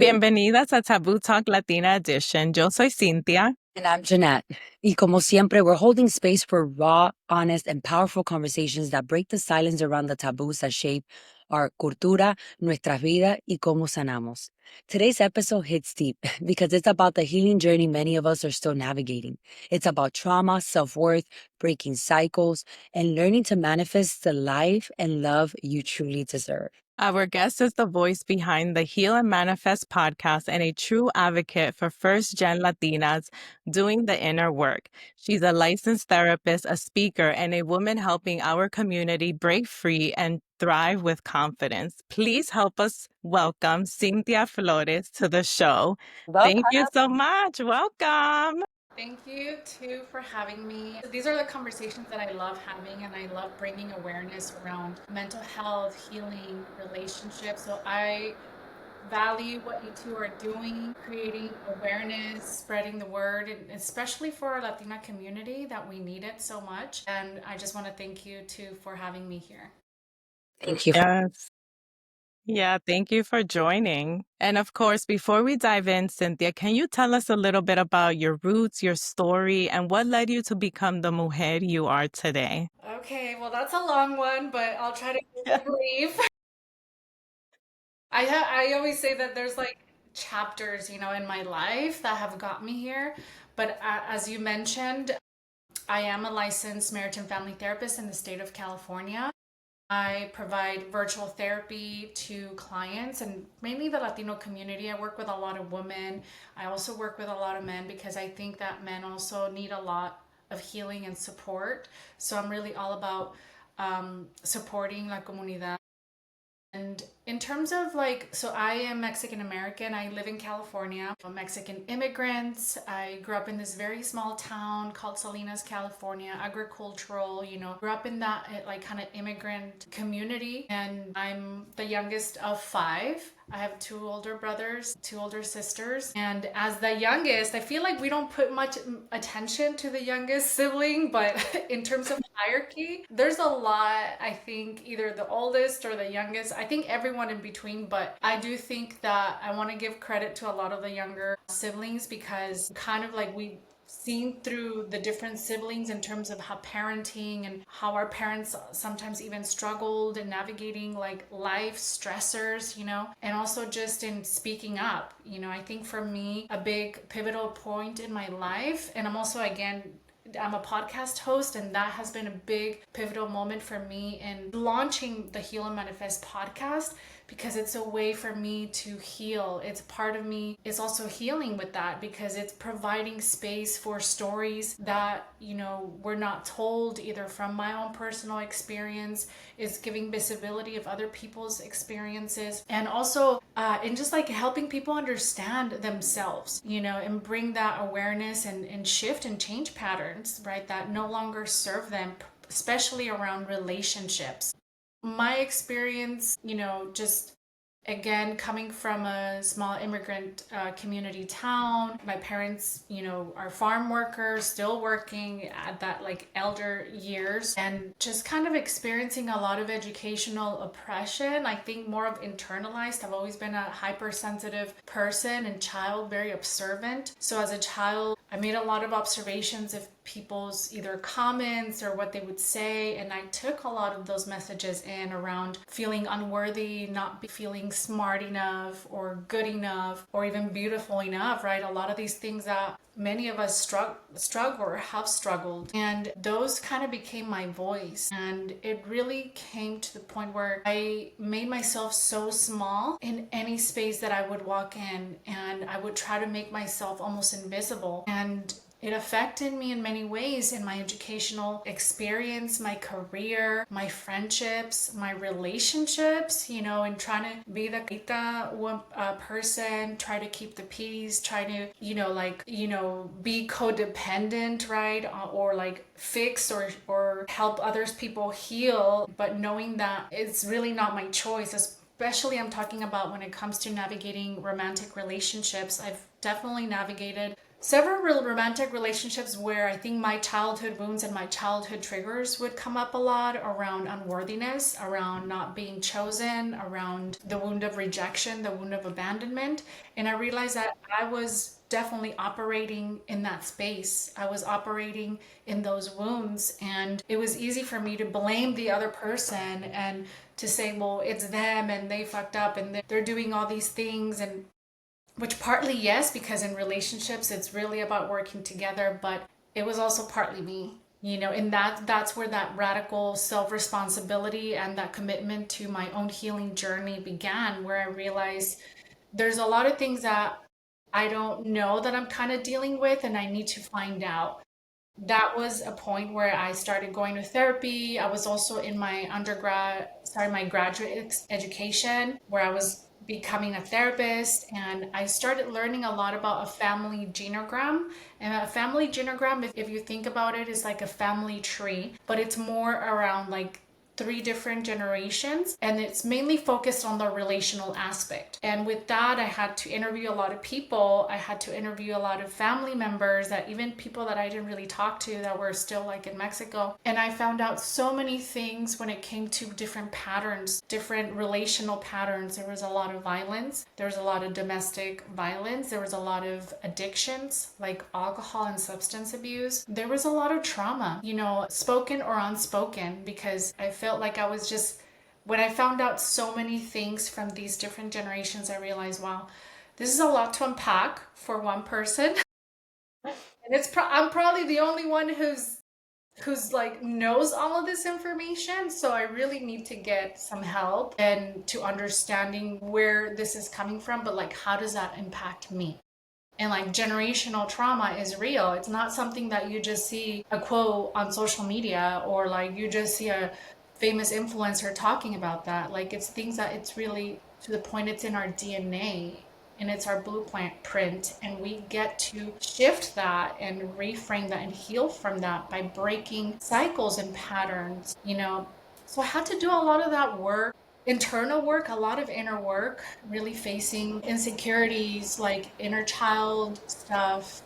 Bienvenidas a Taboo Talk Latina Edition. Yo soy Cynthia. And I'm Jeanette. Y como siempre, we're holding space for raw, honest, and powerful conversations that break the silence around the taboos that shape our cultura, nuestra vida, y cómo sanamos. Today's episode hits deep because it's about the healing journey many of us are still navigating. It's about trauma, self-worth, breaking cycles, and learning to manifest the life and love you truly deserve. Our guest is the voice behind the Heal and Manifest podcast and a true advocate for first-gen Latinas doing the inner work. She's a licensed therapist, a speaker, and a woman helping our community break free and thrive with confidence. Please help us welcome Cynthia Flores to the show. Thank you so much. Welcome. Thank you too for having me. These are the conversations that I love having, and I love bringing awareness around mental health, healing, relationships. So I value what you two are doing, creating awareness, spreading the word, and especially for our Latina community that we need it so much. And I just want to thank you too for having me here. Thank you. Yes. Yeah, thank you for joining. And of course, before we dive in, Cynthia, can you tell us a little bit about your roots, your story, and what led you to become the mujer you are today? Okay, well, that's a long one, but I'll try to keep it brief. I always say that there's like chapters, in my life that have got me here. But as you mentioned, I am a licensed marriage and family therapist in the state of California. I provide virtual therapy to clients and mainly the Latino community. I work with a lot of women. I also work with a lot of men because I think that men also need a lot of healing and support. So I'm really all about supporting la comunidad. And in terms of so I am Mexican American. I live in California. I'm a Mexican immigrant. I grew up in this very small town called Salinas, California, agricultural, grew up in that like kind of immigrant community. And I'm the youngest of five. I have two older brothers, two older sisters. And as the youngest, I feel like we don't put much attention to the youngest sibling, but in terms of hierarchy, there's a lot, I think, either the oldest or the youngest. I think everyone in between, but I do think that I want to give credit to a lot of the younger siblings because kind of like we seen through the different siblings in terms of how parenting and how our parents sometimes even struggled in navigating like life stressors, and also just in speaking up. I think for me, a big pivotal point in my life, and I'm also, again, I'm a podcast host, and that has been a big pivotal moment for me in launching the Heal and Manifest podcast because it's a way for me to heal. It's part of me is also healing with that because it's providing space for stories that, were not told either from my own personal experience, is giving visibility of other people's experiences, and also in just like helping people understand themselves, and bring that awareness and shift and change patterns, right, that no longer serve them, especially around relationships. My experience, just again, coming from a small immigrant community town, my parents, are farm workers, still working at that like elder years, and just kind of experiencing a lot of educational oppression. I think more of internalized. I've always been a hypersensitive person and child, very observant. So as a child, I made a lot of observations of people's either comments or what they would say, and I took a lot of those messages in around feeling unworthy, not feeling smart enough or good enough or even beautiful enough, right? A lot of these things that many of us struggle or have struggled, and those kind of became my voice. And it really came to the point where I made myself so small in any space that I would walk in, and I would try to make myself almost invisible. And it affected me in many ways in my educational experience, my career, my friendships, my relationships, and trying to be the calladita person, try to keep the peace, try to, be codependent, right? Or like fix or help others people heal, but knowing that it's really not my choice. Especially I'm talking about when it comes to navigating romantic relationships. I've definitely navigated several real romantic relationships where I think my childhood wounds and my childhood triggers would come up a lot around unworthiness, around not being chosen, around the wound of rejection, the wound of abandonment. And I realized that I was definitely operating in that space. I was operating in those wounds. And it was easy for me to blame the other person and to say, well, it's them and they fucked up and they're doing all these things. And which partly yes, because in relationships it's really about working together, but it was also partly me, and that's where that radical self-responsibility and that commitment to my own healing journey began, where I realized there's a lot of things that I don't know that I'm kind of dealing with and I need to find out. That was a point where I started going to therapy. I was also in my my graduate education, where I was becoming a therapist, and I started learning a lot about a family genogram. And a family genogram, if you think about it, is like a family tree, but it's more around like three different generations, and it's mainly focused on the relational aspect. And with that, I had to interview a lot of people. I had to interview a lot of family members, that even people that I didn't really talk to that were still like in Mexico. And I found out so many things when it came to different patterns, different relational patterns. There was a lot of violence, there was a lot of domestic violence, there was a lot of addictions like alcohol and substance abuse. There was a lot of trauma, spoken or unspoken, because I felt like I was just, when I found out so many things from these different generations, I realized, wow, this is a lot to unpack for one person. And I'm probably the only one who's like knows all of this information, so I really need to get some help and to understanding where this is coming from, but like how does that impact me? And like generational trauma is real. It's not something that you just see a quote on social media, or like you just see a famous influencer talking about that. Like it's things that it's really to the point it's in our DNA and it's our blueprint, and we get to shift that and reframe that and heal from that by breaking cycles and patterns. So I had to do a lot of that work, internal work, a lot of inner work, really facing insecurities like inner child stuff,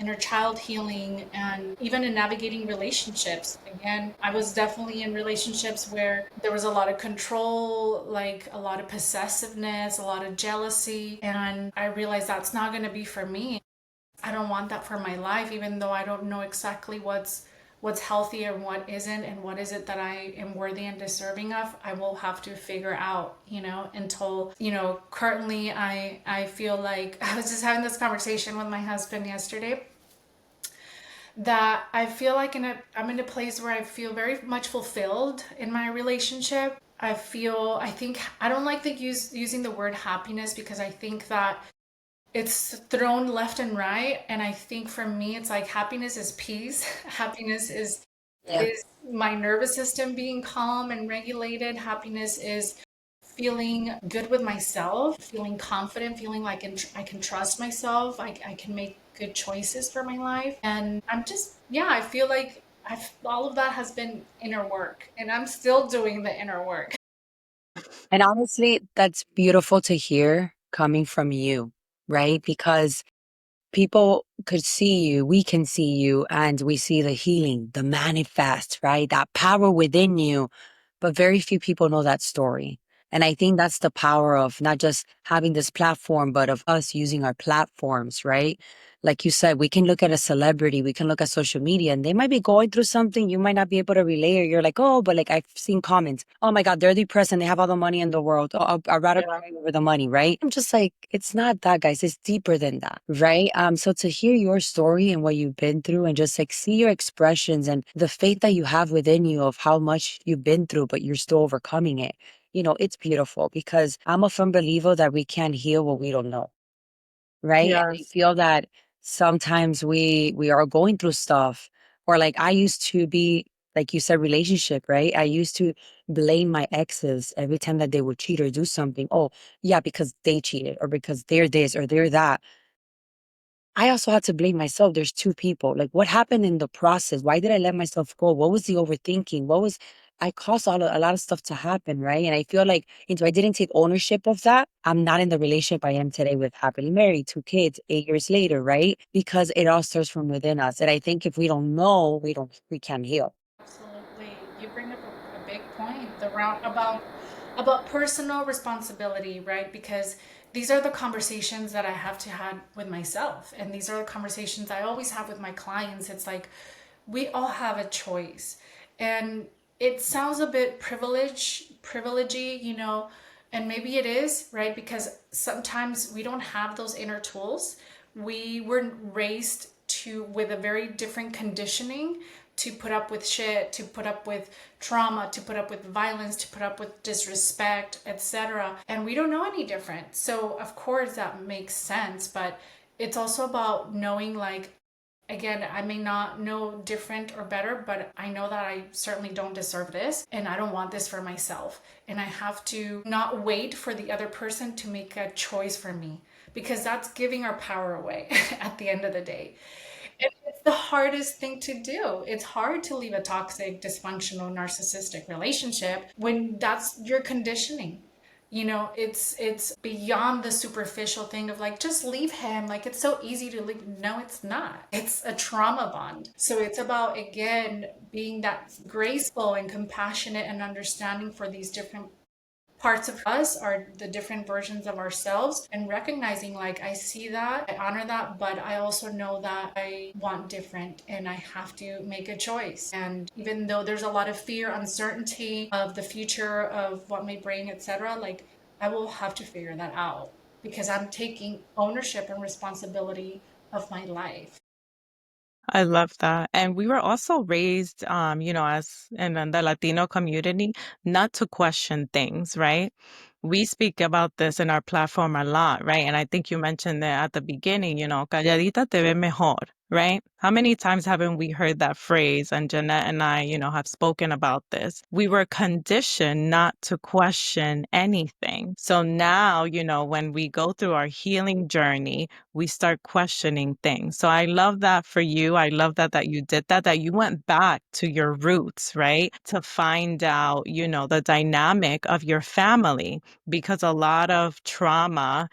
inner child healing, and even in navigating relationships. Again, I was definitely in relationships where there was a lot of control, like a lot of possessiveness, a lot of jealousy, and I realized that's not going to be for me. I don't want that for my life, even though I don't know exactly what's healthy and what isn't, and what is it that I am worthy and deserving of. I will have to figure out, until, currently I feel like I was just having this conversation with my husband yesterday, that I feel like I'm in a place where I feel very much fulfilled in my relationship. I think I don't like using the word happiness, because I think that it's thrown left and right, and I think for me it's like happiness is peace. Happiness Yeah. is my nervous system being calm and regulated. Happiness is feeling good with myself, feeling confident, feeling like I can trust myself, I can make good choices for my life. And I'm just, yeah, I feel like all of that has been inner work, and I'm still doing the inner work. And honestly, that's beautiful to hear coming from you, right? Because people could see you, we can see you, and we see the healing, the manifest, right? That power within you. But very few people know that story. And I think that's the power of not just having this platform, but of us using our platforms, right? Like you said, we can look at a celebrity, we can look at social media, and they might be going through something you might not be able to relate, or you're like, oh, but like I've seen comments, oh my God, they're depressed and they have all the money in the world. Oh, I'd rather cry over the money, right? I'm just like, it's not that, guys. It's deeper than that, right? So to hear your story and what you've been through, and just like see your expressions and the faith that you have within you of how much you've been through, but you're still overcoming it. It's beautiful, because I'm a firm believer that we can't heal what we don't know, right? And I Yes. feel that sometimes we are going through stuff, or like I used to be, like you said, relationship, right? I used to blame my exes every time that they would cheat or do something. Oh, yeah, because they cheated, or because they're this or they're that. I also had to blame myself. There's two people. Like, what happened in the process? Why did I let myself go? What was the overthinking? What was I caused a lot of stuff to happen, right? And I feel like if I didn't take ownership of that, I'm not in the relationship I am today with happily married, 2 kids, 8 years later, right? Because it all starts from within us. And I think if we don't know, we can't heal. Absolutely. You bring up a big point, the round about personal responsibility, right? Because these are the conversations that I have to have with myself, and these are the conversations I always have with my clients. It's like we all have a choice. And it sounds a bit privilegey, and maybe it is, right? Because sometimes we don't have those inner tools. We were raised to with a very different conditioning to put up with shit, to put up with trauma, to put up with violence, to put up with disrespect, etc. And we don't know any different. So of course that makes sense, but it's also about knowing, like, again, I may not know different or better, but I know that I certainly don't deserve this and I don't want this for myself. And I have to not wait for the other person to make a choice for me, because that's giving our power away at the end of the day. And it's the hardest thing to do. It's hard to leave a toxic, dysfunctional, narcissistic relationship when that's your conditioning. It's beyond the superficial thing of like, just leave him. Like, it's so easy to leave. No, it's not. It's a trauma bond. So it's about, again, being that graceful and compassionate and understanding for these different parts of us, are the different versions of ourselves, and recognizing, like, I see that, I honor that, but I also know that I want different and I have to make a choice. And even though there's a lot of fear, uncertainty of the future, of what may bring, etc., like, I will have to figure that out because I'm taking ownership and responsibility of my life. I love that. And we were also raised, as in the Latino community, not to question things, right? We speak about this in our platform a lot, right? And I think you mentioned that at the beginning, calladita te ve mejor, right? How many times haven't we heard that phrase? And Jeanette and I, have spoken about this. We were conditioned not to question anything. So now, when we go through our healing journey, we start questioning things. So I love that for you. I love that you did that you went back to your roots, right? To find out, the dynamic of your family, because a lot of trauma,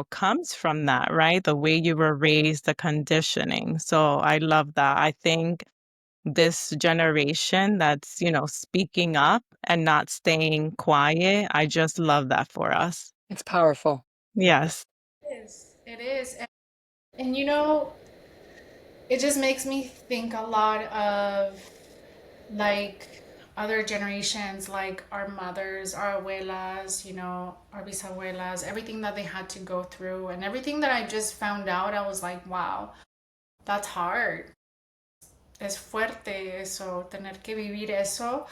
comes from that, right? The way you were raised, the conditioning. So I love that. I think this generation that's, speaking up and not staying quiet, I just love that for us. It's powerful. Yes. It is. It is. And it just makes me think a lot of, like, other generations, like our mothers, our abuelas, our bisabuelas, everything that they had to go through, and everything that I just found out, I was like, wow, that's hard. Es fuerte eso, tener que vivir eso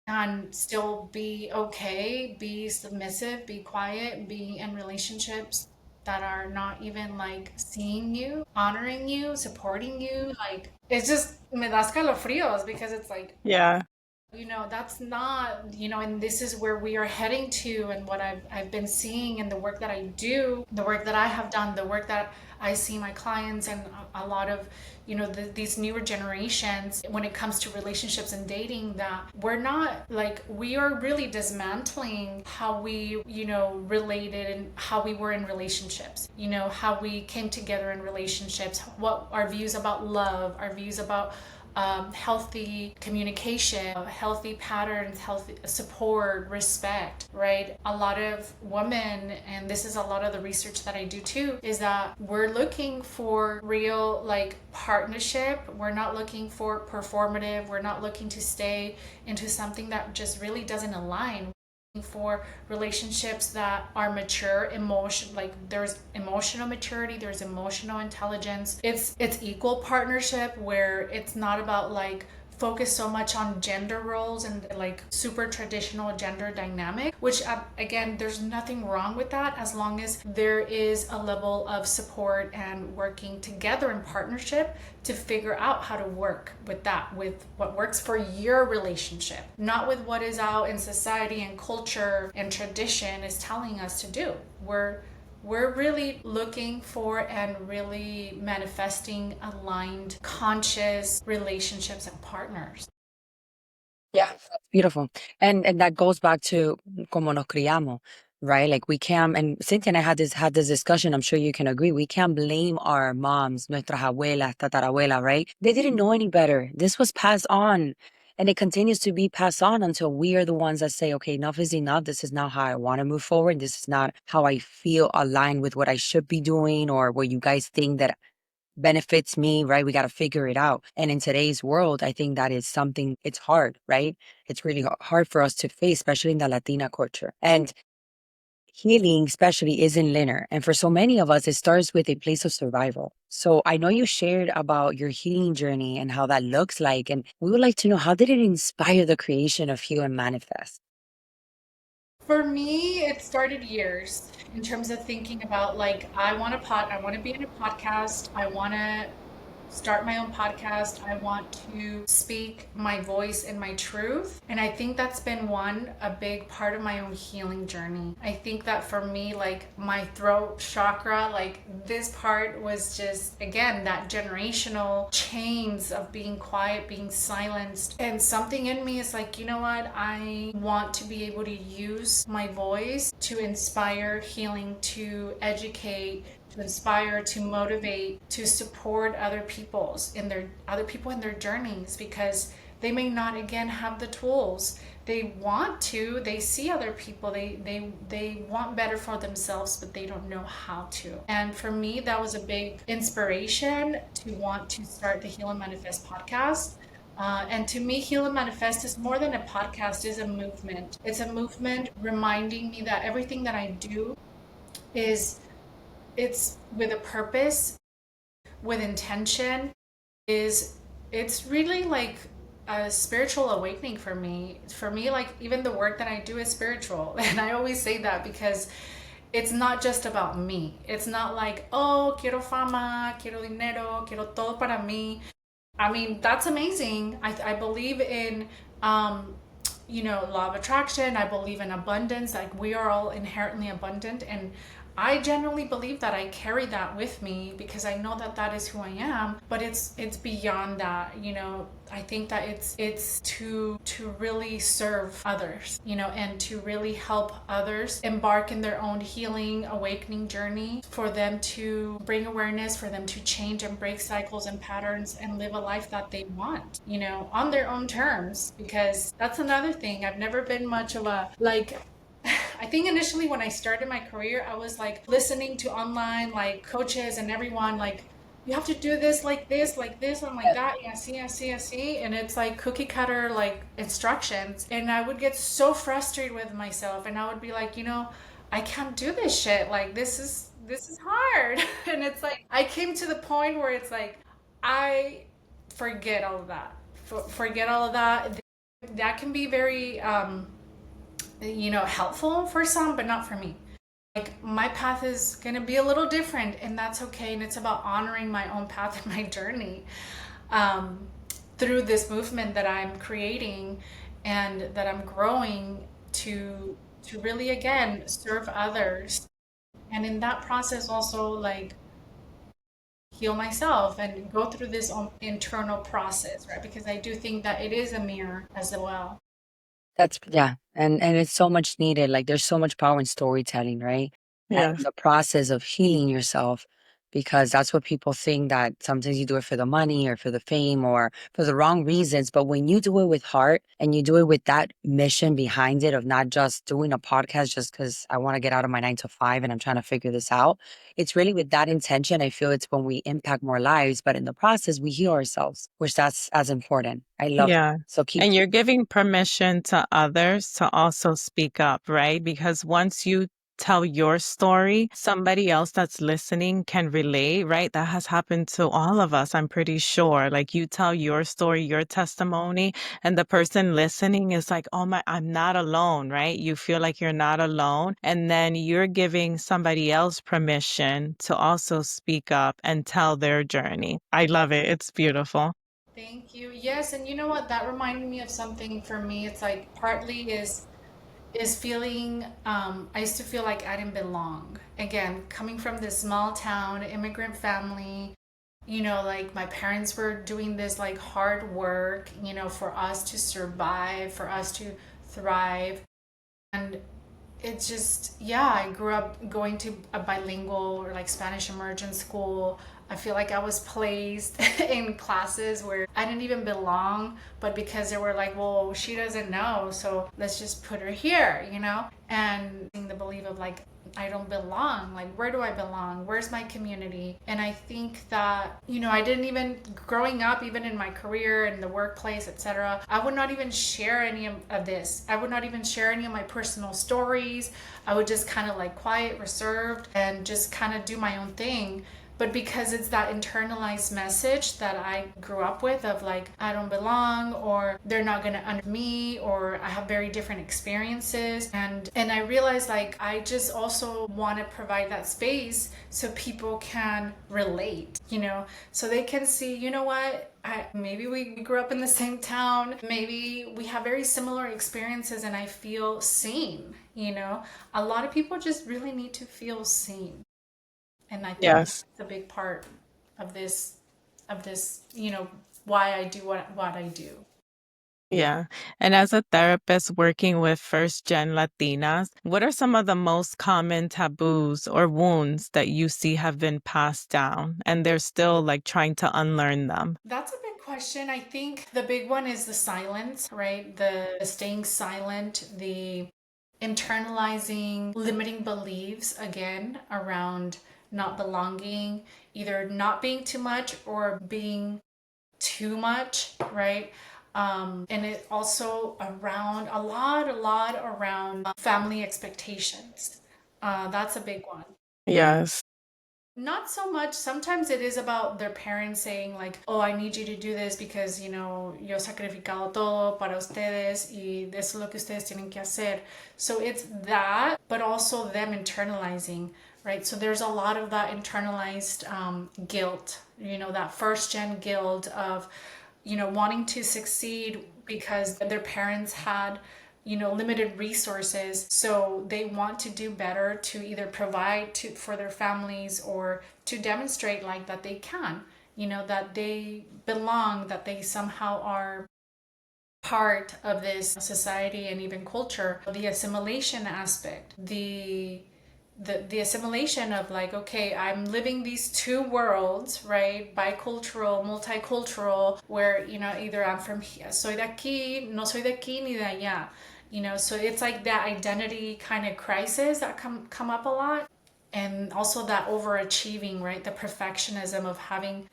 and still be okay, be submissive, be quiet, be in relationships that are not even like seeing you, honoring you, supporting you. Like, it's just me da escalofríos because it's like, Yeah. that's not, and this is where we are heading to, and what I've been seeing in the work that I do, the work that I have done, the work that I see my clients, and a lot of, these newer generations, when it comes to relationships and dating, that we're not, like, we are really dismantling how we, related and how we were in relationships, how we came together in relationships, what our views about love, our views about healthy communication, healthy patterns, healthy support, respect, right? A lot of women, and this is a lot of the research that I do too, is that we're looking for real, like, partnership. We're not looking for performative. We're not looking to stay into something that just really doesn't align. For relationships that are mature, like, there's emotional maturity, there's emotional intelligence, it's equal partnership, where it's not about, like, focus so much on gender roles and, like, super traditional gender dynamic, which, again, there's nothing wrong with that, as long as there is a level of support and working together in partnership to figure out how to work with that, with what works for your relationship, not with what is out in society and culture and tradition is telling us to do. We're really looking for and really manifesting aligned, conscious relationships and partners. Yeah, that's beautiful. And that goes back to como nos criamos, right? Like we can't, and Cynthia and I had this discussion. I'm sure you can agree. We can't blame our moms, nuestras abuelas, tatarabuela, right? They didn't know any better. This was passed on. And it continues to be passed on until we are the ones that say, okay, enough is enough. This is not how I want to move forward. This is not how I feel aligned with what I should be doing or what you guys think that benefits me, right? We got to figure it out. And in today's world, I think that is something, it's hard, right? It's really hard for us to face, especially in the Latina culture. And healing, especially, isn't linear. And for so many of us, it starts with a place of survival. So I know you shared about your healing journey and how that looks like. And we would like to know, how did it inspire the creation of Heal and Manifest? For me, it started years in terms of thinking about like I want to be in a podcast. I want to start my own podcast. I want to speak my voice and my truth. And I think that's been a big part of my own healing journey. I think that for me, like my throat chakra, like this part was just, again, that generational chains of being quiet, being silenced. And something in me is like, you know what? I want to be able to use my voice to inspire healing, to educate, to inspire, to motivate, to support other people in their journeys, because they may not, again, have the tools. They want to, they see other people, they want better for themselves, but they don't know how to. And for me, that was a big inspiration to want to start the Heal and Manifest podcast. And to me, Heal and Manifest is more than a podcast, is a movement. It's a movement reminding me that everything that I do is, it's with a purpose, with intention. Is It's really like a spiritual awakening for me. For me, like even the work that I do is spiritual. And I always say that because it's not just about me. It's not like, oh, quiero fama, quiero dinero, quiero todo para mí. I mean, that's amazing. I believe in, law of attraction. I believe in abundance. Like we are all inherently abundant. And I genuinely believe that. I carry that with me because I know that that is who I am. But it's beyond that. I think that it's to really serve others, and to really help others embark in their own healing, awakening journey, for them to bring awareness, for them to change and break cycles and patterns and live a life that they want, on their own terms. Because that's another thing. I've never been much of a, like, I think initially when I started my career, I was like listening to online like coaches and everyone like, you have to do this, like this, and like that. Yeah, see. And it's like cookie cutter like instructions. And I would get so frustrated with myself, and I would be like, I can't do this shit. Like this is hard. And it's like I came to the point where it's like I forget all of that. Forget all of that. That can be very helpful for some, but not for me. Like my path is going to be a little different, and that's okay. And it's about honoring my own path and my journey, um, through this movement that I'm creating and that I'm growing to really, again, serve others. And in that process also like heal myself and go through this own internal process, right? Because I do think that it is a mirror as well. That's, yeah. And it's so much needed. Like there's so much power in storytelling, right? And Yes. the process of healing yourself, because that's what people think, that sometimes you do it for the money or for the fame or for the wrong reasons. But when you do it with heart and you do it with that mission behind it, of not just doing a podcast just because I want to get out of my 9 to 5 and I'm trying to figure this out, it's really with that intention. I feel it's when we impact more lives, but in the process, we heal ourselves, which that's as important. I love that. Yeah. So keep. And you're giving permission to others to also speak up, right? Because once you tell your story, somebody else that's listening can relate, right? That has happened to all of us, I'm pretty sure. Like you tell your story, your testimony, and the person listening is like, oh my, I'm not alone, right? You feel like you're not alone. And then you're giving somebody else permission to also speak up and tell their journey. I love it. It's beautiful. Thank you. Yes, and you know what? That reminded me of something for me. It's like partly is feeling I used to feel like I didn't belong. Again, coming from this small town, immigrant family, Like my parents were doing this like hard work, for us to survive, for us to thrive. And it's just, yeah, I grew up going to a bilingual or like Spanish immersion school. I feel like I was placed in classes where I didn't even belong, but because they were like, well, she doesn't know, so let's just put her here. And the belief of like, I don't belong. Like, where do I belong? Where's my community? And I think that, I didn't even, growing up, even in my career, in the workplace, etc., I would not even share any of this. I would not even share any of my personal stories. I would just kind of like quiet, reserved, and just kind of do my own thing. But because it's that internalized message that I grew up with of like, I don't belong, or they're not gonna under me, or I have very different experiences. And I realized like I just also want to provide that space so people can relate, so they can see, what, maybe we grew up in the same town, maybe we have very similar experiences, and I feel seen. A lot of people just really need to feel seen. And I think Yes. it's a big part of this, why I do what I do. Yeah. And as a therapist working with first gen Latinas, what are some of the most common taboos or wounds that you see have been passed down and they're still like trying to unlearn them? That's a big question. I think the big one is the silence, right? The staying silent, the internalizing limiting beliefs again around not belonging, either not being too much or being too much, right? And it also around a lot around family expectations. That's a big one. Yes. Not so much. Sometimes it is about their parents saying like, "Oh, I need you to do this because, yo he sacrificado todo para ustedes y eso es lo que ustedes tienen que hacer." So it's that, but also them internalizing, right? So there's a lot of that internalized guilt, that first gen guilt of, wanting to succeed because their parents had limited resources, so they want to do better to either provide for their families or to demonstrate like that they can, that they belong, that they somehow are part of this society and even culture. The assimilation aspect, the assimilation of like, okay, I'm living these two worlds, right? Bicultural, multicultural, where, either I'm from here, soy de aquí, no soy de aquí ni de allá. So it's like that identity kind of crisis that come up a lot. And also that overachieving, right? The perfectionism of having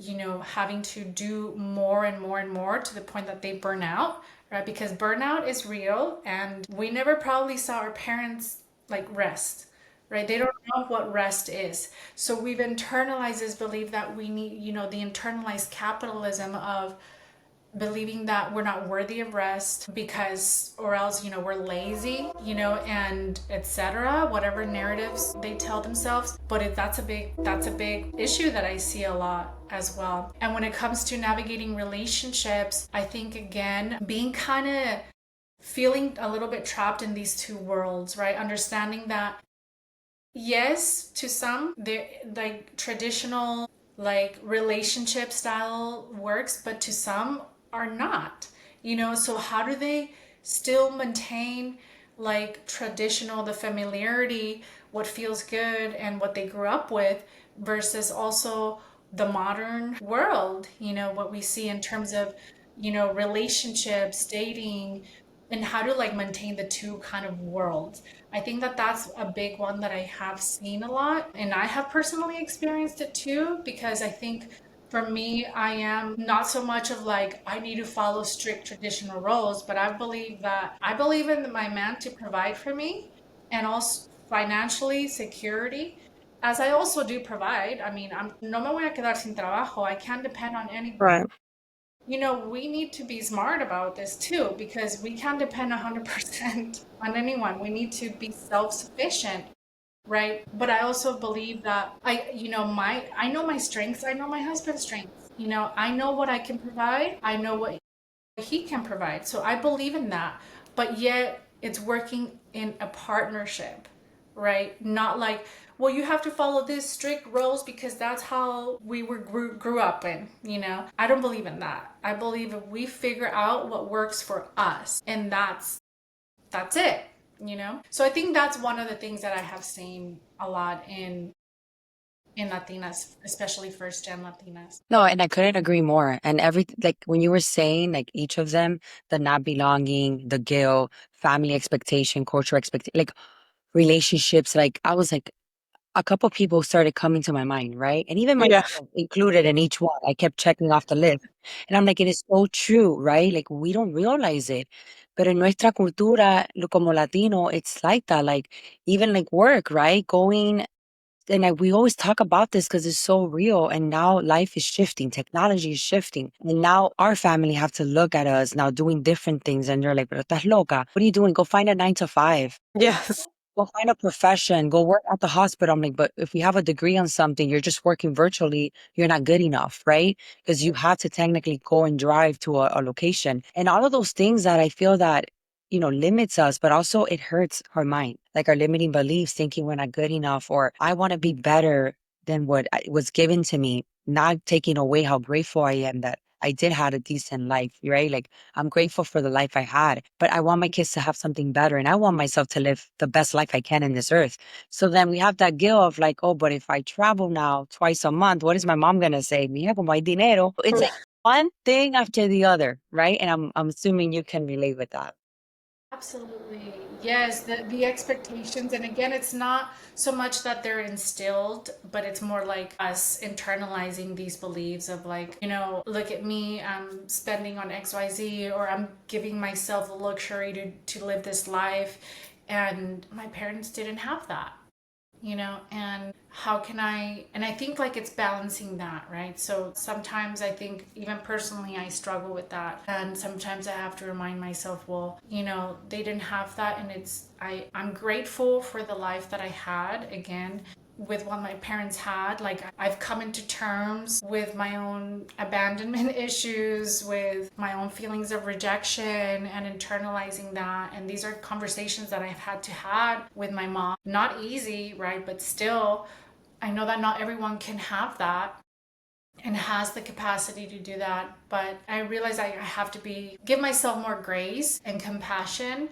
to do more and more and more to the point that they burn out, right? Because burnout is real, and we never probably saw our parents like rest, right? They don't know what rest is. So we've internalized this belief that we need, the internalized capitalism of believing that we're not worthy of rest because, or else, we're lazy, and etc., whatever narratives they tell themselves. But that's a big issue that I see a lot as well. And when it comes to navigating relationships, I think again being kind of feeling a little bit trapped in these two worlds, right? Understanding that yes, to some, they're like traditional, like relationship style works, but to some are not. So how do they still maintain like traditional, the familiarity, what feels good and what they grew up with, versus also the modern world, what we see in terms of, relationships, dating, and how to like maintain the two kind of worlds. I think that that's a big one that I have seen a lot, and I have personally experienced it too, because I think for me, I am not so much of like I need to follow strict traditional roles, but I believe in my man to provide for me, and also financially security, as I also do provide. I mean, I'm no me voy a quedar sin trabajo. I can't depend on any. Right. We need to be smart about this too, because we can't depend 100% on anyone. We need to be self-sufficient, right? But I also believe that I know my strengths, I know my husband's strengths. I know what I can provide, I know what he can provide. So I believe in that. But yet it's working in a partnership, right? Not like, well, you have to follow this strict rules because that's how we grew up in, you know? I don't believe in that. I believe if we figure out what works for us, and that's it, you know? So I think that's one of the things that I have seen a lot in Latinas, especially first gen Latinas. No, and I couldn't agree more. And like when you were saying, like each of them, the not belonging, the guilt, family expectation, cultural expectation, like relationships, like I was like, a couple people started coming to my mind, right? And even Yeah. myself included in each one. I kept checking off the list. And I'm like, it is so true, right? Like we don't realize it. But in nuestra cultura, como Latino, it's like that. Like even like work, right? Going and we always talk about this because it's so real. And now life is shifting, technology is shifting. And now our family have to look at us now doing different things. And they're like, pero estás loca. What are you doing? Go find a 9 to 5. Yes. Go find a profession. Go work at the hospital. I'm like, but if you have a degree on something, you're just working virtually, you're not good enough, right? Because you have to technically go and drive to a location. And all of those things that I feel that, limits us, but also it hurts our mind, like our limiting beliefs, thinking we're not good enough, or I want to be better than what was given to me, not taking away how grateful I am that I did have a decent life, right? Like I'm grateful for the life I had, but I want my kids to have something better and I want myself to live the best life I can in this earth. So then we have that guilt of like, oh, but if I travel now twice a month, what is my mom going to say? Mija, como hay dinero. It's like one thing after the other, right? And I'm assuming you can relate with that. Absolutely. Yes, the expectations. And again, it's not so much that they're instilled, but it's more like us internalizing these beliefs of like, look at me, I'm spending on XYZ, or I'm giving myself the luxury to live this life. And my parents didn't have that. And how can and I think like it's balancing that, right? So sometimes I think even personally I struggle with that, and sometimes I have to remind myself, well, they didn't have that, and I'm grateful for the life that I had, again, with what my parents had. Like I've come into terms with my own abandonment issues, with my own feelings of rejection and internalizing that. And these are conversations that I've had to have with my mom. Not easy, right? But still, I know that not everyone can have that and has the capacity to do that. But I realize I have to give myself more grace and compassion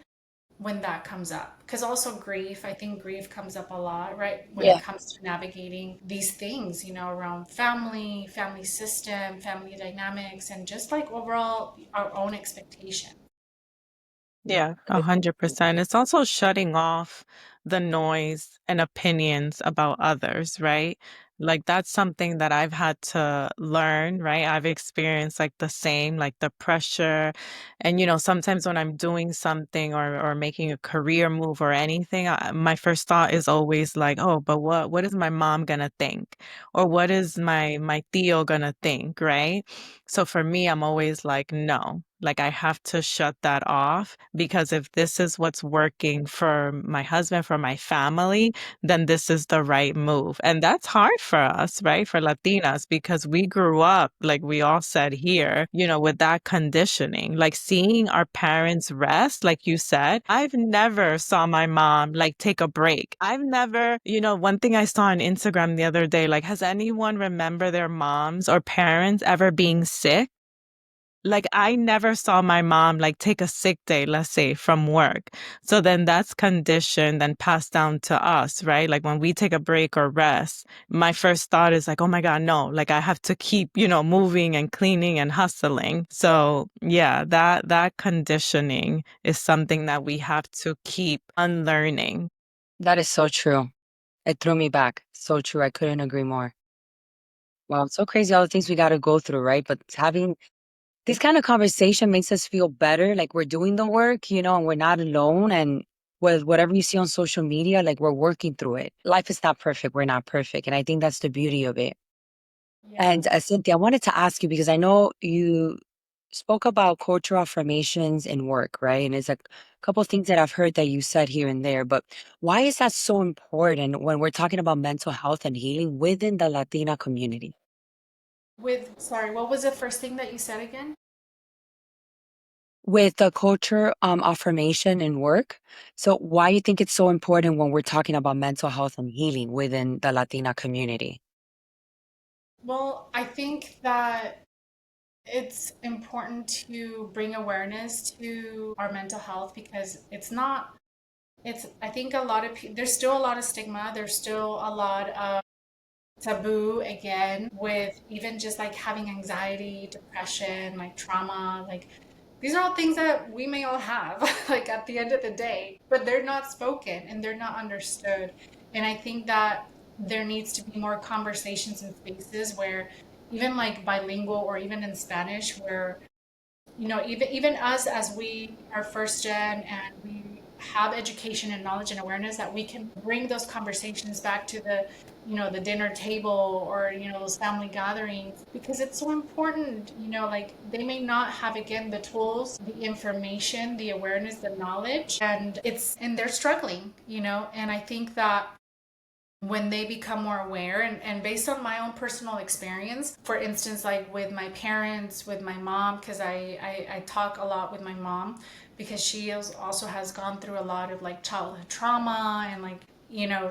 when that comes up, because also grief, I think grief comes up a lot, right, when it Yeah. comes to navigating these things, around family system, family dynamics, and just like overall our own expectation. Yeah, 100%. It's also shutting off the noise and opinions about others, right? Like that's something that I've had to learn, right? I've experienced like the same, like the pressure. And sometimes when I'm doing something or making a career move or anything, my first thought is always like, "Oh, but what is my mom gonna think? Or what is my tío gonna think?" Right? So for me, I'm always like, no, like I have to shut that off because if this is what's working for my husband, for my family, then this is the right move. And that's hard for us, right? For Latinas, because we grew up, like we all said here, with that conditioning, like seeing our parents rest, like you said. I've never saw my mom like take a break. I've never, one thing I saw on Instagram the other day, like, has anyone remember their moms or parents ever being sick? Like I never saw my mom like take a sick day, let's say, from work. So then that's conditioned and passed down to us, right? Like when we take a break or rest, my first thought is like, oh my God, no, like I have to keep, moving and cleaning and hustling. So yeah, that conditioning is something that we have to keep unlearning. That is so true. It threw me back. So true. I couldn't agree more. Wow, it's so crazy all the things we got to go through, right? But having this kind of conversation makes us feel better, like we're doing the work, and we're not alone. And with whatever you see on social media, like we're working through it. Life is not perfect. We're not perfect. And I think that's the beauty of it. And Yes. Cynthia, I wanted to ask you because I know you spoke about cultural affirmations in work, right? And it's a couple of things that I've heard that you said here and there, but why is that so important when we're talking about mental health and healing within the Latina community? Sorry, what was the first thing that you said again? with the culture affirmation in work. So why do you think it's so important when we're talking about mental health and healing within the Latina community? Well, I think that it's important to bring awareness to our mental health because I think a lot of people, there's still a lot of stigma, there's still a lot of taboo again with even just like having anxiety, depression, like trauma, like these are all things that we may all have like at the end of the day, but they're not spoken and they're not understood. And I think that there needs to be more conversations and spaces where even like bilingual or even in Spanish where even us as we are first gen and we have education and knowledge and awareness that we can bring those conversations back to the dinner table or those family gatherings because it's so important. Like they may not have again the tools, the information, the awareness, the knowledge, and they're struggling. And I think that when they become more aware and based on my own personal experience, for instance, like with my parents, with my mom, because I talk a lot with my mom because she also has gone through a lot of like childhood trauma and like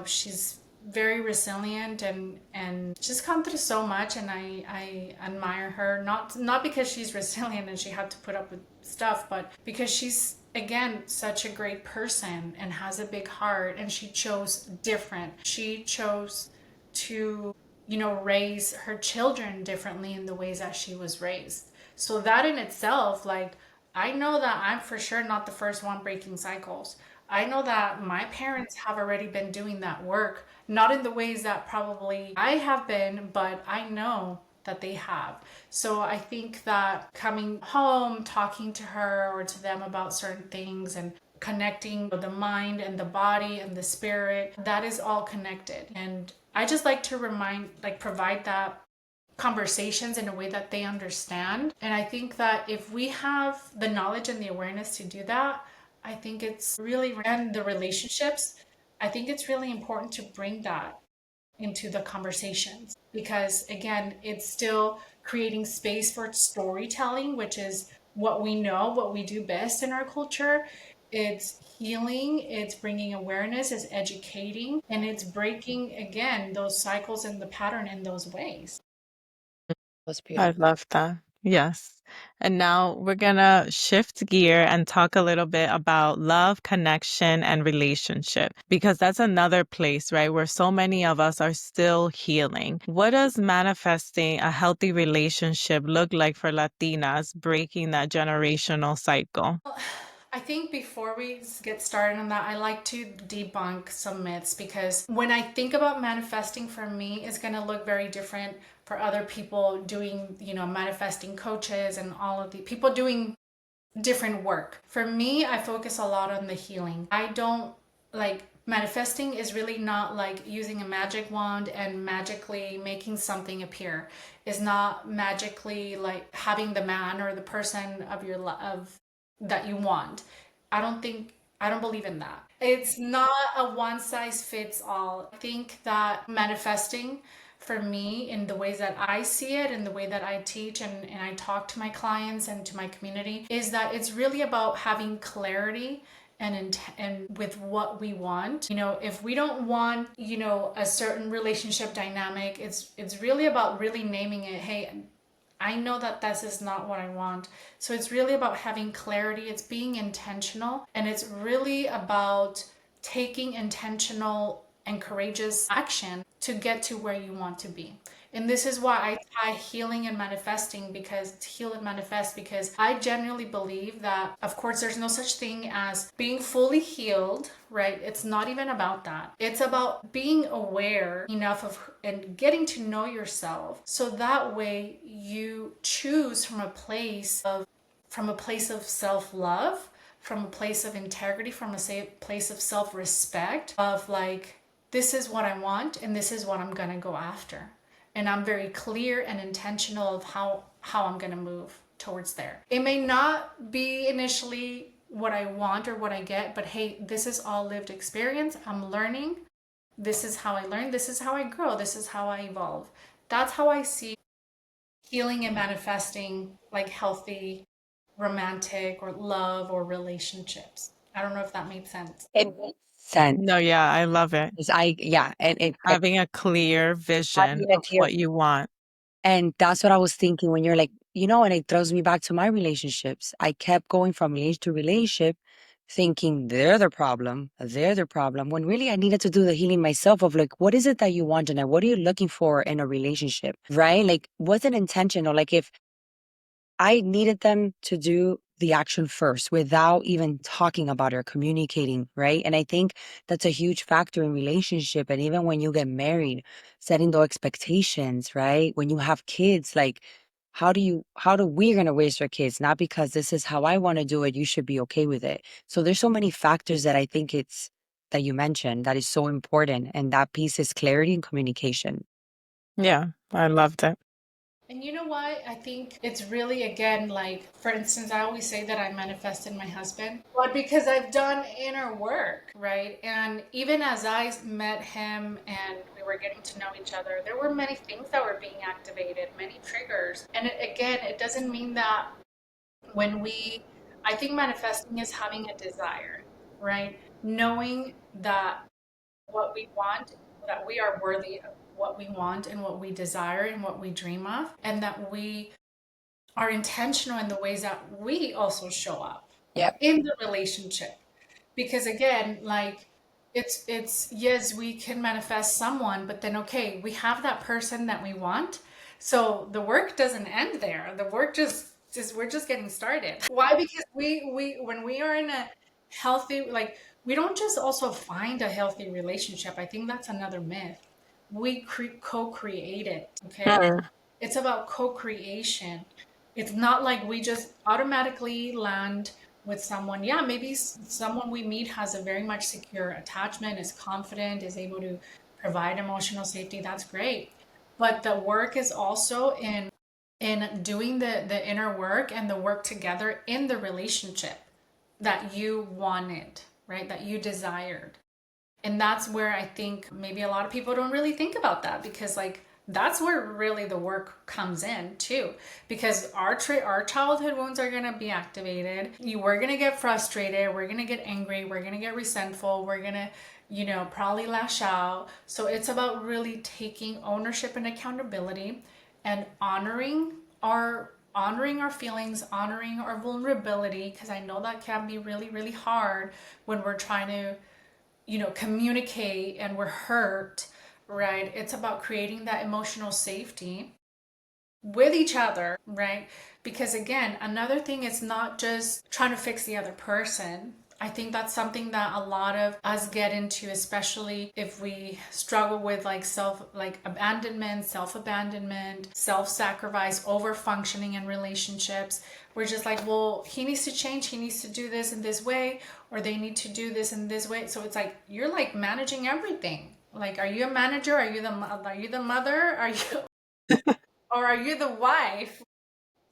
she's very resilient and she's gone through so much, and I admire her, not because she's resilient and she had to put up with stuff, but because she's again such a great person and has a big heart, and she chose different. She chose to raise her children differently in the ways that she was raised. So that in itself, like, I know that I'm for sure not the first one breaking cycles. I know that my parents have already been doing that work, not in the ways that probably I have been, but I know that they have. So I think that coming home, talking to her or to them about certain things and connecting the mind and the body and the spirit, that is all connected. And I just like to provide that conversations in a way that they understand. And I think that if we have the knowledge and the awareness to do that, I think it's really, and the relationships, I think it's really important to bring that into the conversations because again it's still creating space for storytelling, which is what we know, what we do best in our culture. It's healing, it's bringing awareness, it's educating, and it's breaking again those cycles and the pattern in those ways. That's I beautiful. love that. Yes. And now we're gonna shift gear and talk a little bit about love, connection, and relationship, because that's another place, right, where so many of us are still healing. What does manifesting a healthy relationship look like for Latinas breaking that generational cycle? I think before we get started on that, I like to debunk some myths because when I think about manifesting, for me, it's going to look very different for other people doing, manifesting coaches and all of the people doing different work. For me, I focus a lot on the healing. I don't like manifesting is really not like using a magic wand and magically making something appear. Is not magically like having the man or the person of of that you want. I don't believe in that. It's not a one size fits all. I think that manifesting for me in the ways that I see it and the way that I teach and I talk to my clients and to my community is that it's really about having clarity and with what we want. If we don't want, a certain relationship dynamic, it's really about really naming it. Hey, I know that this is not what I want. So it's really about having clarity. It's being intentional. And it's really about taking intentional and courageous action to get to where you want to be. And this is why I tie healing and manifesting, because to heal and manifest, because I genuinely believe that, of course, there's no such thing as being fully healed, right? It's not even about that. It's about being aware enough of and getting to know yourself so that way you choose from a place of self-love, from a place of integrity, from a place of self-respect, of like, this is what I want and this is what I'm going to go after. And I'm very clear and intentional of how I'm going to move towards there. It may not be initially what I want or what I get, but hey, this is all lived experience. I'm learning. This is how I learn. This is how I grow. This is how I evolve. That's how I see healing and manifesting like healthy romantic or love or relationships. I don't know if that made sense. It makes sense. No, yeah, I love it. 'Cause and it Having a clear vision having a of clear what you want. and that's what I was thinking when you're like, and it throws me back to my relationships. I kept going from relationship to relationship, thinking they're the problem, when really I needed to do the healing myself of like, what is it that you want, and what are you looking for in a relationship, right? Like, what's an intention, or like if I needed them to do the action first without even talking about it or communicating, right? And I think that's a huge factor in relationship. And even when you get married, setting those expectations, right? When you have kids, like how do we gonna raise our kids? Not because this is how I want to do it, you should be okay with it. So there's so many factors that I think it's that you mentioned that is so important. And that piece is clarity and communication. Yeah, I loved it. And you know what? I think it's really, again, like, for instance, I always say that I manifested my husband, but because I've done inner work, right? And even as I met him and we were getting to know each other, there were many things that were being activated, many triggers. And again, it doesn't mean that when I think manifesting is having a desire, right? Knowing that what we want, that we are worthy of what we want and what we desire and what we dream of, and that we are intentional in the ways that we also show up Yep. in the relationship. Because again, like, it's yes, we can manifest someone, but then okay, we have that person that we want. So the work doesn't end there. The work just we're just getting started. Why? Because we when we are in a healthy, like, we don't just also find a healthy relationship. I think that's another myth. We co-create it, okay? Mm. It's about co-creation. It's not like we just automatically land with someone. Yeah, maybe someone we meet has a very much secure attachment, is confident, is able to provide emotional safety. That's great. But the work is also in doing the inner work and the work together in the relationship that you wanted, right? That you desired. And that's where I think maybe a lot of people don't really think about that, because like that's where really the work comes in too, because our childhood wounds are going to be activated. We're going to get frustrated, we're going to get angry, we're going to get resentful, we're going to probably lash out. So it's about really taking ownership and accountability and honoring our feelings, honoring our vulnerability, because I know that can be really, really hard when we're trying to communicate and we're hurt, right? It's about creating that emotional safety with each other, right? Because again, another thing is not just trying to fix the other person. I think that's something that a lot of us get into, especially if we struggle with like self-abandonment, self-sacrifice, over functioning in relationships. We're just like, well, he needs to change, he needs to do this in this way, or they need to do this in this way. So it's like you're like managing everything. Like, are you a manager? Are you the mother? Or are you the wife?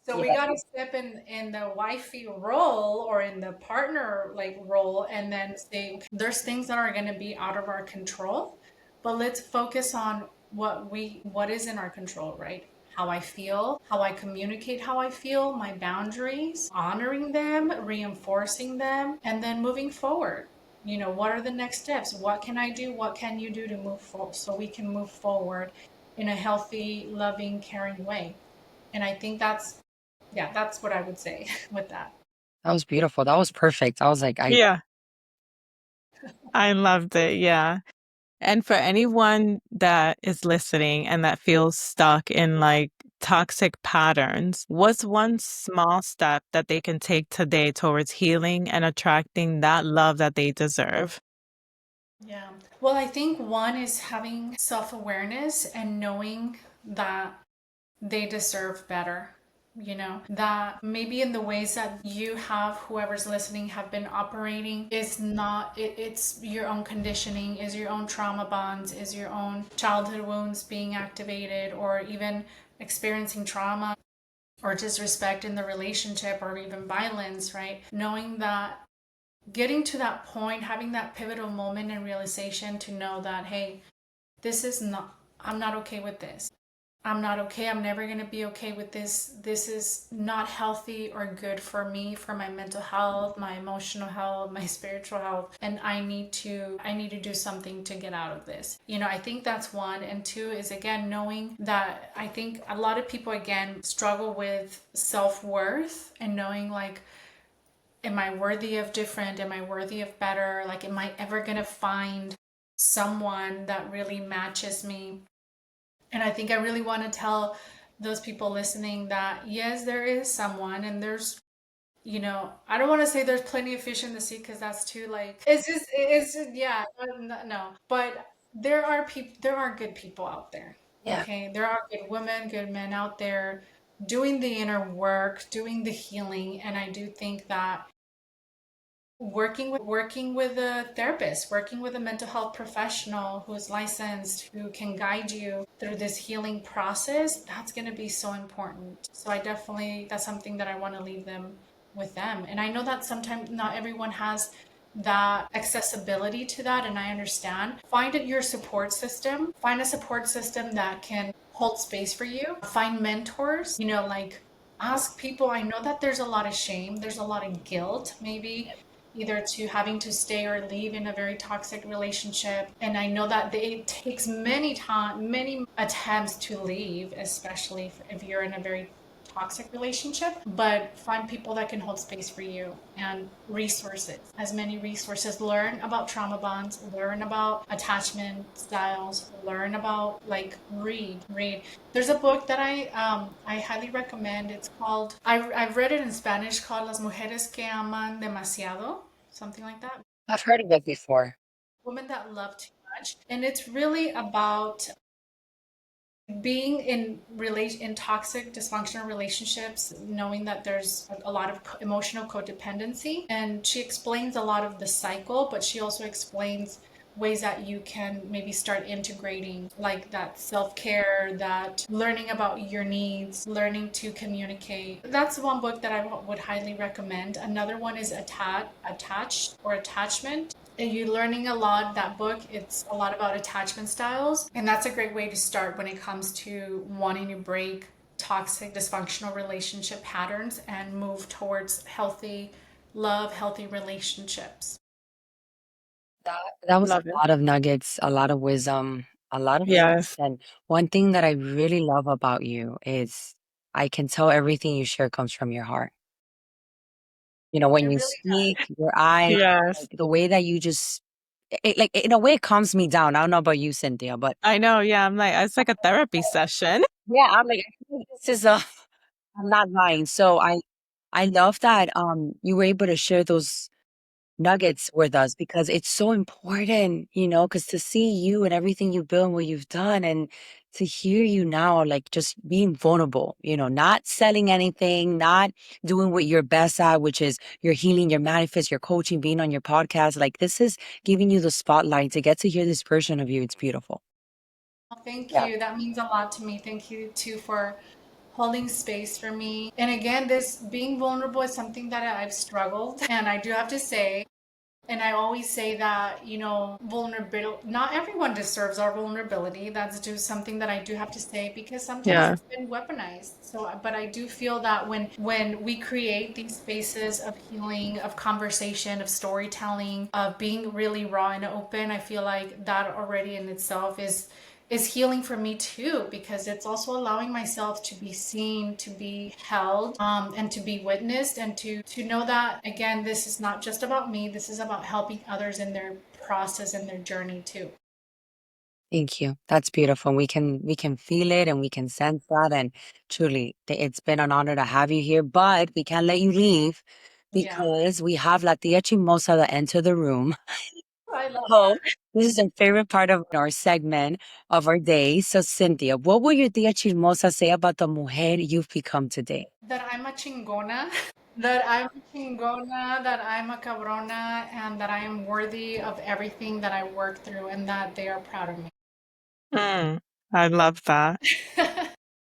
So we Yeah. got to step in the wifey role or in the partner like role, and then say, okay, there's things that are going to be out of our control, but let's focus on what is in our control, right? How I feel, how I communicate, how I feel, my boundaries, honoring them, reinforcing them, and then moving forward. What are the next steps? What can I do? What can you do to move forward, so we can move forward in a healthy, loving, caring way? And I think that's what I would say with that. That was beautiful. That was perfect. I was like, Yeah, I loved it. Yeah. And for anyone that is listening and that feels stuck in like toxic patterns, what's one small step that they can take today towards healing and attracting that love that they deserve? Yeah. Well, I think one is having self awareness and knowing that they deserve better. That maybe in the ways that you have, whoever's listening, have been operating is not, it's your own conditioning, is your own trauma bonds, is your own childhood wounds being activated, or even experiencing trauma or disrespect in the relationship, or even violence, right? Knowing that, getting to that point, having that pivotal moment and realization to know that, hey, this is not, I'm not okay with this. I'm not okay. I'm never going to be okay with this. This is not healthy or good for me, for my mental health, my emotional health, my spiritual health, and I need to do something to get out of this. I think that's one, and two is again knowing that I think a lot of people again struggle with self-worth and knowing like, am I worthy of different? Am I worthy of better? Like, am I ever going to find someone that really matches me? And I think I really want to tell those people listening that yes, there is someone, and I don't want to say there's plenty of fish in the sea because that's too like, yeah, no. But there are good people out there. Yeah. Okay. There are good women, good men out there doing the inner work, doing the healing. And I do think that working with a therapist, working with a mental health professional who's licensed, who can guide you through this healing process, that's going to be so important. So that's something that I want to leave them with them. And I know that sometimes not everyone has that accessibility to that, and I understand. Find it your support system. Find a support system that can hold space for you. Find mentors, like ask people. I know that there's a lot of shame, there's a lot of guilt, maybe either to having to stay or leave in a very toxic relationship. And I know that it takes many attempts to leave, especially if you're in a very toxic relationship, but find people that can hold space for you and resources, as many resources. Learn about trauma bonds, learn about attachment styles, learn about like read. There's a book that I highly recommend. It's called, I've read it in Spanish, called Las Mujeres que Aman Demasiado, something like that. I've heard of it before. Women that love too much. And it's really about being in toxic dysfunctional relationships, knowing that there's a lot of emotional codependency. And she explains a lot of the cycle, but she also explains ways that you can maybe start integrating like that self-care, that learning about your needs, learning to communicate. That's one book that I would highly recommend. Another one is attached or attachment. And you're learning a lot. That book, it's a lot about attachment styles, and that's a great way to start when it comes to wanting to break toxic dysfunctional relationship patterns and move towards healthy love, healthy relationships. That that was a Love it. lot of nuggets, a lot of wisdom, a lot of Yes. and one thing that I really love about you is I can tell everything you share comes from your heart. It When you really speak, your eyes, Yes. like the way that you just like in a way it calms me down. I don't know about you, Cynthia, but I know. Yeah. I'm like, it's like a therapy session. yeah, I'm like, I feel like this is a I'm not lying. So I love that you were able to share those nuggets with us because it's so important, because to see you and everything you've built and what you've done and to hear you now, like just being vulnerable, not selling anything, not doing what you're best at, which is your healing, your manifest, your coaching, being on your podcast. Like this is giving you the spotlight to get to hear this version of you. It's beautiful. well, thank Yeah. you. That means a lot to me. Thank you too for holding space for me. And again, this being vulnerable is something that I've struggled, and I do have to say, and I always say that, vulnerability, not everyone deserves our vulnerability. That's just something that I do have to say because sometimes Yeah. it's been weaponized. So, but I do feel that when we create these spaces of healing, of conversation, of storytelling, of being really raw and open, I feel like that already in itself is healing for me too, because it's also allowing myself to be seen, to be held, and to be witnessed, and to know that again, this is not just about me. This is about helping others in their process and their journey too. Thank you. That's beautiful. We can feel it and we can sense that. And truly, it's been an honor to have you here. But we can't let you leave Yeah, because we have La Tia Chimosa that enter the room. I love So this is our favorite part of our segment of our day. So Cynthia, what will your Tia Chismosa say about the mujer you've become today? that I'm a chingona, that I'm a chingona, that I'm a cabrona, and that I am worthy of everything that I work through, and that they are proud of me. Mm, I love that.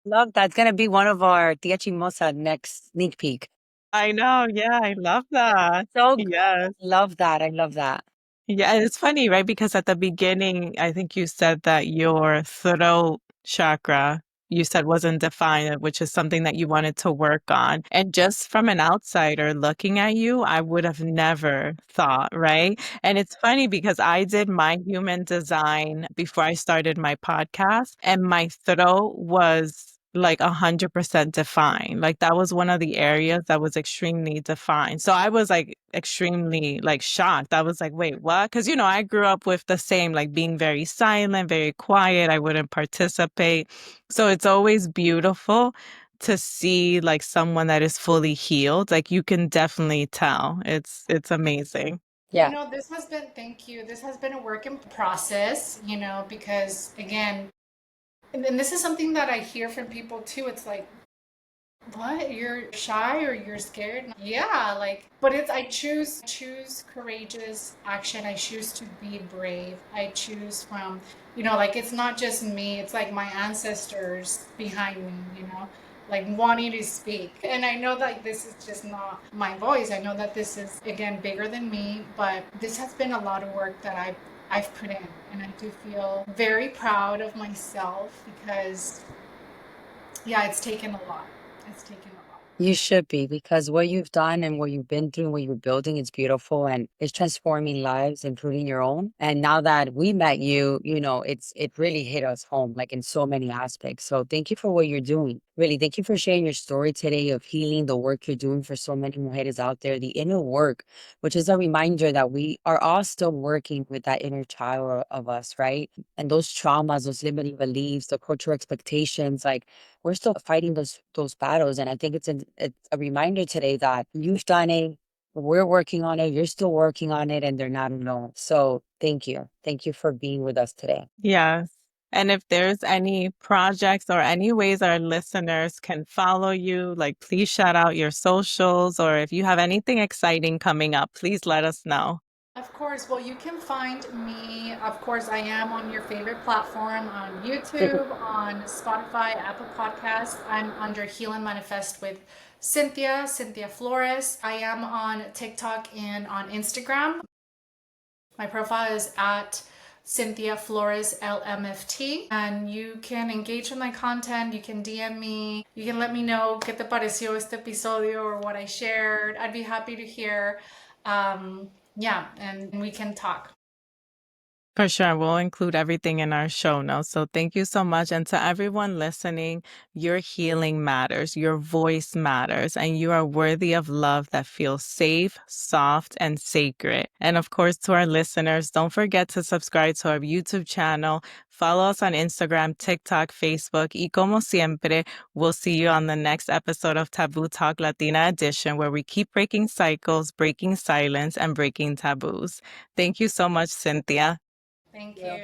Love that's gonna be one of our Tia Chismosa next sneak peek. I know. Yeah. I love that. So good. Yes. Love that. I love that. Yeah. And it's funny, right? Because at the beginning, I think you said that your throat chakra you said wasn't defined, which is something that you wanted to work on. And just from an outsider looking at you, I would have never thought, right? And it's funny because I did my human design before I started my podcast, and my throat was like 100% defined. Like that was one of the areas that was extremely defined. So I was like extremely like shocked. I was like, wait, what? Because, I grew up with the same, like being very silent, very quiet. I wouldn't participate. So it's always beautiful to see like someone that is fully healed. Like you can definitely tell. It's amazing. Yeah. Thank you. This has been a work in process, because again, and this is something that I hear from people too. It's like, what? You're shy or you're scared? Yeah, like, but I choose courageous action. I choose to be brave. I choose from, like it's not just me, it's like my ancestors behind me, like wanting to speak. And I know that this is just not my voice. I know that this is again bigger than me, but this has been a lot of work that I've put in, and I do feel very proud of myself because yeah, it's taken a lot. It's taken a lot. You should be, because what you've done and what you've been through and what you're building is beautiful and it's transforming lives, including your own. And now that we met you, it really hit us home, like in so many aspects. So thank you for what you're doing. Really, thank you for sharing your story today of healing, the work you're doing for so many mujeres out there, the inner work, which is a reminder that we are all still working with that inner child of us, right? And those traumas, those limiting beliefs, the cultural expectations, like we're still fighting those battles. And I think it's a reminder today that you've done it, we're working on it, you're still working on it, and they're not alone. So thank you. Thank you for being with us today. Yes. And if there's any projects or any ways our listeners can follow you, like please shout out your socials, or if you have anything exciting coming up, please let us know. Of course. Well, you can find me. Of course, I am on your favorite platform on YouTube, on Spotify, Apple Podcasts. I'm under Heal and Manifest with Cynthia Flores. I am on TikTok and on Instagram. My profile is at Cynthia Flores LMFT, and you can engage with my content. You can DM me. You can let me know qué te pareció este episodio or what I shared. I'd be happy to hear. Yeah, and we can talk. For sure. We'll include everything in our show notes. So thank you so much. And to everyone listening, your healing matters, your voice matters, and you are worthy of love that feels safe, soft, and sacred. And of course, to our listeners, don't forget to subscribe to our YouTube channel. Follow us on Instagram, TikTok, Facebook. Y como siempre, we'll see you on the next episode of Taboo Talk Latina Edition, where we keep breaking cycles, breaking silence, and breaking taboos. Thank you so much, Cynthia. Thank you.